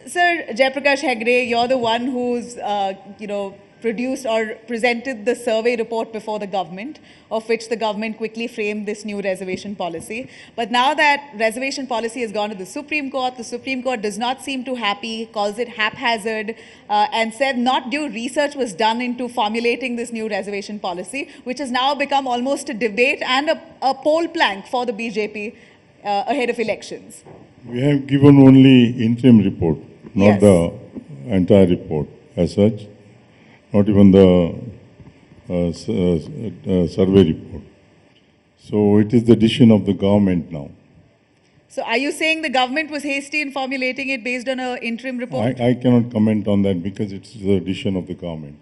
Sir Jayaprakash Hegde, you're the one who's, produced or presented the survey report before the government, of which the government quickly framed this new reservation policy. But now that reservation policy has gone to the Supreme Court does not seem too happy, calls it haphazard, and said not due research was done into formulating this new reservation policy, which has now become almost a debate and a poll plank for the BJP ahead of elections. We have given only interim report, not Yes. the entire report as such, not even the survey report. So it is the decision of the government now. So are you saying the government was hasty in formulating it based on an interim report? I cannot comment on that because it's the decision of the government.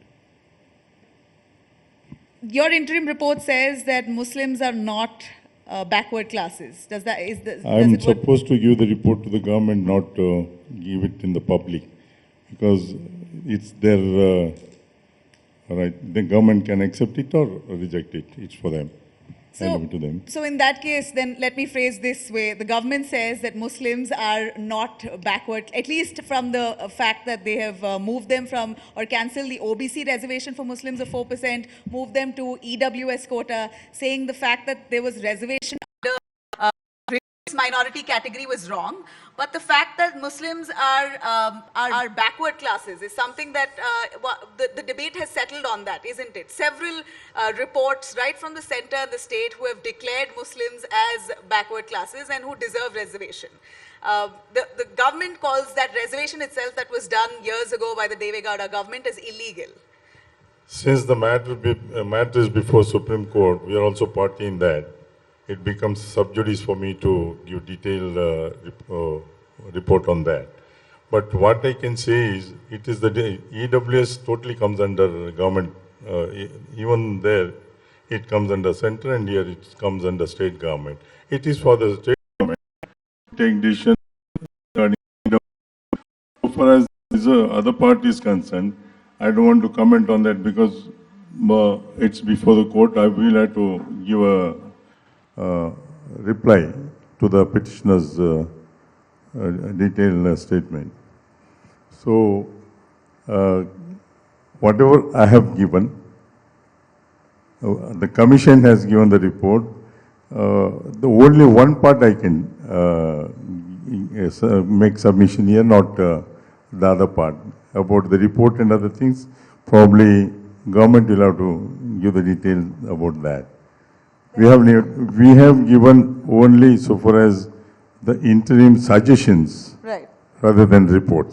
Your interim report says that Muslims are not backward classes. Does I'm supposed to give the report to the government, not give it in the public, because it's their right. The government can accept it or reject it. It's for them. I leave it to them. So in that case, then let me phrase this way. The government says that Muslims are not backward, at least from the fact that they have moved them from or cancelled the OBC reservation for Muslims of 4%, moved them to EWS quota, saying the fact that there was reservation under religious minority category was wrong. But the fact that Muslims are backward classes is something that the debate has settled on that, isn't it? Several reports right from the center and the state who have declared Muslims as backward classes and who deserve reservation. The government calls that reservation itself that was done years ago by the Deve Gowda government as illegal. Since the matter is before Supreme Court, we are also party in that. It becomes sub judice for me to give detailed report on that. But what I can say is, it is the EWS totally comes under government. Even there, it comes under center, and here it comes under state government. It is for the state government to take decision. As far as the other party is concerned, I don't want to comment on that because it's before the court. I will have to give a reply to the petitioner's detailed statement. So, whatever I have given, the commission has given the report. The only one part I can make submission here, not the other part. About the report and other things, probably government will have to give the details about that. We have given only so far as the interim suggestions, Right. rather than report.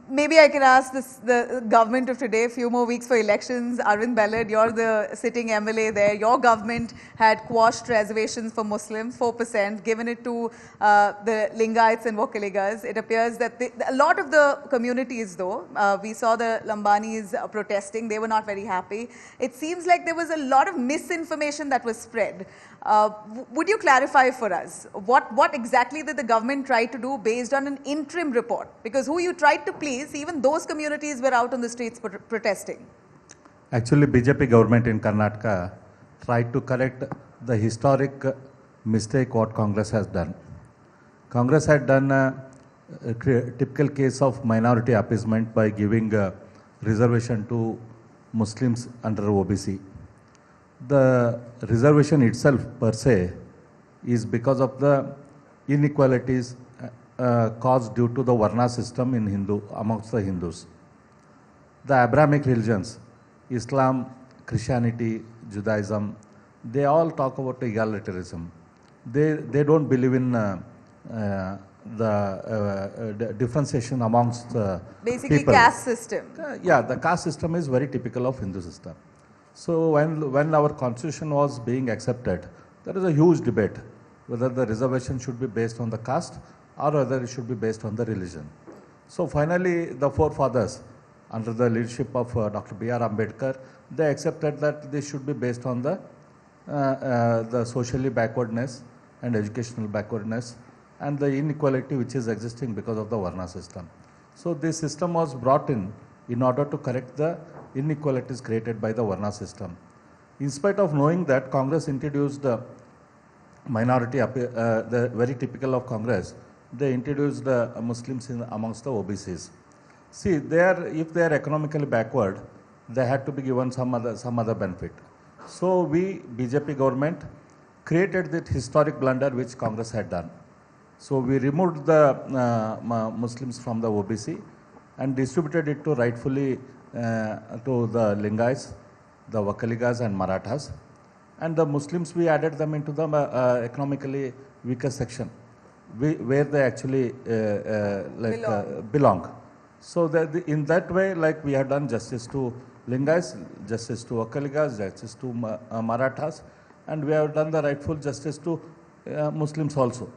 Maybe I can ask the government of today, a few more weeks for elections. Arvind Bellad, you're the sitting MLA there. Your government had quashed reservations for Muslims, 4%, given it to the Lingayats and Vokkaligas. It appears that a lot of the communities, though, we saw the Lambanis protesting. They were not very happy. It seems like there was a lot of misinformation that was spread. Would you clarify for us what exactly did the government try to do based on an interim report? Because who you tried to please, even those communities were out on the streets protesting. Actually, BJP government in Karnataka tried to correct the historic mistake what Congress has done. Congress had done a typical case of minority appeasement by giving a reservation to Muslims under OBC. The reservation itself per se is because of the inequalities caused due to the Varna system in amongst the Hindus. The Abrahamic religions, Islam, Christianity, Judaism, they all talk about egalitarianism. They don't believe in the differentiation amongst basically people. caste system. Yeah, the caste system is very typical of Hindu system. So when our constitution was being accepted, there is a huge debate whether the reservation should be based on the caste or whether it should be based on the religion. So finally, the forefathers, under the leadership of Dr. B.R. Ambedkar, they accepted that this should be based on the socially backwardness and educational backwardness and the inequality which is existing because of the Varna system. So this system was brought in order to correct the inequalities created by the Varna system. In spite of knowing that, Congress introduced the minority, the very typical of Congress, they introduced Muslims amongst the OBCs. See, if they are economically backward, they had to be given some other benefit. So we, BJP government, created that historic blunder which Congress had done. So we removed the Muslims from the OBC and distributed it to rightfully to the Lingayats, the Vakaligas and Marathas. And the Muslims, we added them into the economically weaker section, where they actually belong. So that in that way, like we have done justice to Lingayats, justice to Vakaligas, justice to Marathas, and we have done the rightful justice to Muslims also.